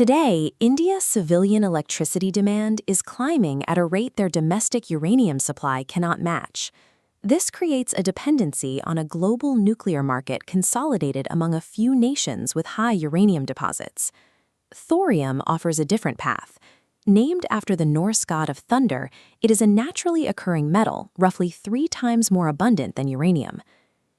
Today, India's civilian electricity demand is climbing at a rate their domestic uranium supply cannot match. This creates a dependency on a global nuclear market consolidated among a few nations with high uranium deposits. Thorium offers a different path. Named after the Norse god of thunder, it is a naturally occurring metal, roughly 3 times more abundant than uranium.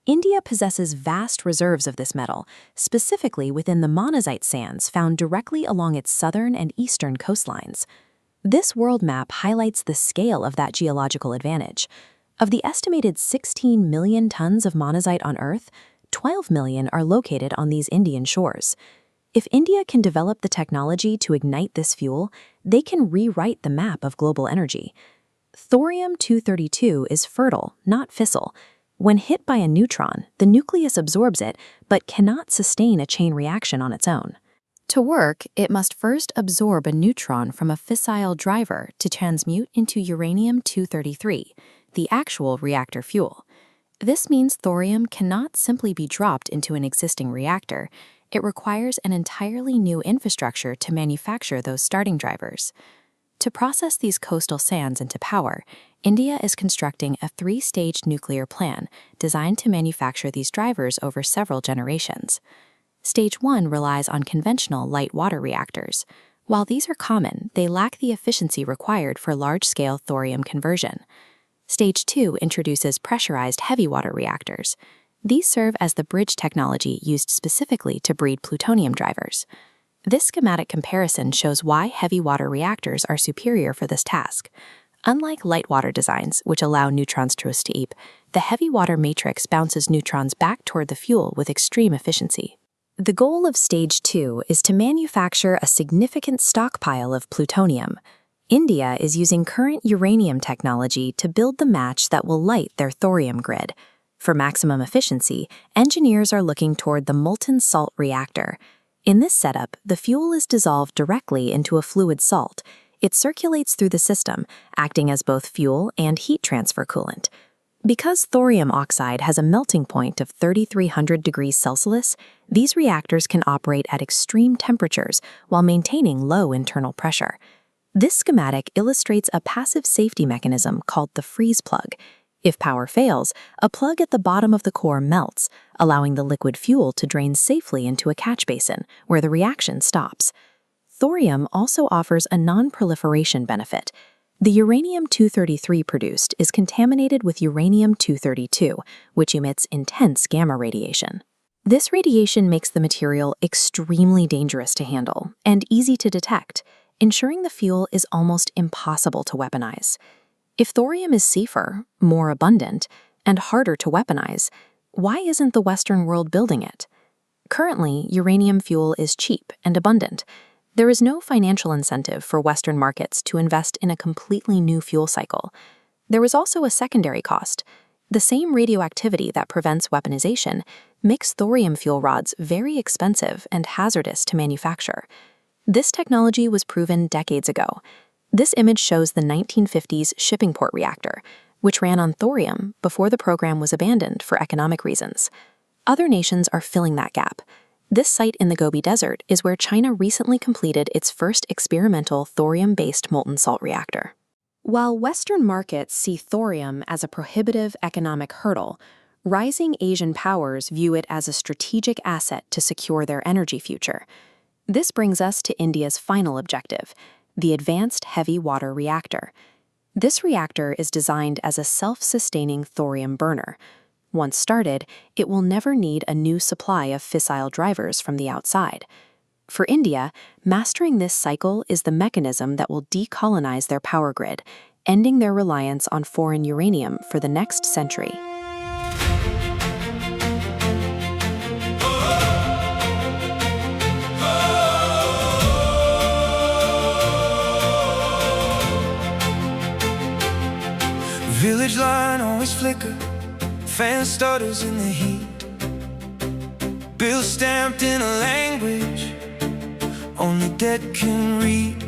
India possesses vast reserves of this metal, specifically within the monazite sands found directly along its southern and eastern coastlines. This world map highlights the scale of that geological advantage. Of the estimated 16 million tons of monazite on Earth, 12 million are located on these Indian shores. If India can develop the technology to ignite this fuel, they can rewrite the map of global energy. Thorium-232 is fertile, not fissile. When hit by a neutron, the nucleus absorbs it, but cannot sustain a chain reaction on its own. To work, it must first absorb a neutron from a fissile driver to transmute into uranium-233, the actual reactor fuel. This means thorium cannot simply be dropped into an existing reactor. It requires an entirely new infrastructure to manufacture those starting drivers. To process these coastal sands into power, India is constructing a 3-stage nuclear plan designed to manufacture these drivers over several generations. Stage 1 relies on conventional light water reactors. While these are common, they lack the efficiency required for large-scale thorium conversion. Stage 2 introduces pressurized heavy water reactors. These serve as the bridge technology used specifically to breed plutonium drivers. This schematic comparison shows why heavy water reactors are superior for this task. Unlike light water designs, which allow neutrons to escape, the heavy water matrix bounces neutrons back toward the fuel with extreme efficiency. The goal of Stage 2 is to manufacture a significant stockpile of plutonium. India is using current uranium technology to build the match that will light their thorium grid. For maximum efficiency, engineers are looking toward the molten salt reactor. In this setup, the fuel is dissolved directly into a fluid salt. It circulates through the system, acting as both fuel and heat transfer coolant. Because thorium oxide has a melting point of 3,300 degrees Celsius, these reactors can operate at extreme temperatures while maintaining low internal pressure. This schematic illustrates a passive safety mechanism called the freeze plug. If power fails, a plug at the bottom of the core melts, allowing the liquid fuel to drain safely into a catch basin, where the reaction stops. Thorium also offers a non-proliferation benefit. The uranium-233 produced is contaminated with uranium-232, which emits intense gamma radiation. This radiation makes the material extremely dangerous to handle and easy to detect, ensuring the fuel is almost impossible to weaponize. If thorium is safer, more abundant, and harder to weaponize, why isn't the Western world building it? Currently, uranium fuel is cheap and abundant. There is no financial incentive for Western markets to invest in a completely new fuel cycle. There is also a secondary cost. The same radioactivity that prevents weaponization makes thorium fuel rods very expensive and hazardous to manufacture. This technology was proven decades ago. This image shows the 1950s shipping port reactor, which ran on thorium before the program was abandoned for economic reasons. Other nations are filling that gap. This site in the Gobi Desert is where China recently completed its first experimental thorium-based molten salt reactor. While Western markets see thorium as a prohibitive economic hurdle, rising Asian powers view it as a strategic asset to secure their energy future. This brings us to India's final objective, the Advanced Heavy Water Reactor. This reactor is designed as a self-sustaining thorium burner. Once started, it will never need a new supply of fissile drivers from the outside. For India, mastering this cycle is the mechanism that will decolonize their power grid, ending their reliance on foreign uranium for the next century. Village line always flicker, fan stutters in the heat. Bills stamped in a language only dead can read.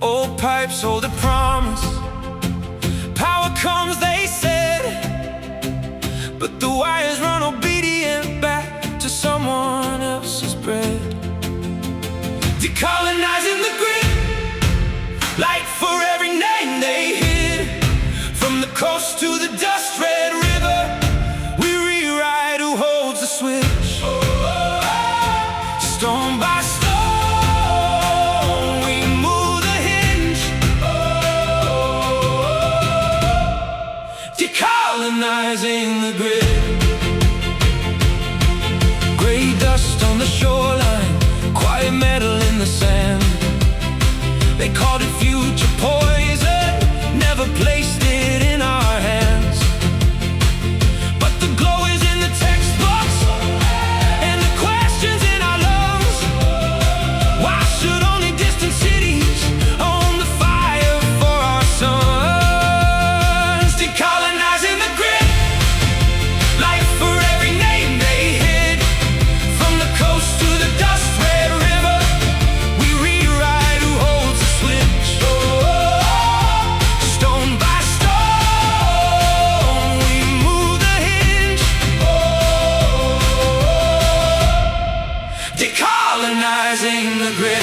Old pipes hold a promise, power comes they said, but the wires run obedient back to someone else's bread. switch. Stone by stone, we move the hinge. Decolonizing the grid. Gray dust on the shoreline, quiet metal in the sand. They called it future poison, never placed it in our hands. But the glow is in the textbooks, and the questions in our lungs. Why should only distant cities own the fire for our sons? Decolonizing the grid, life for every name they hid. From the coast to the dust-red river, we rewrite who holds the switch. Stone by stone, we move the hinge. Decolonizing the grid.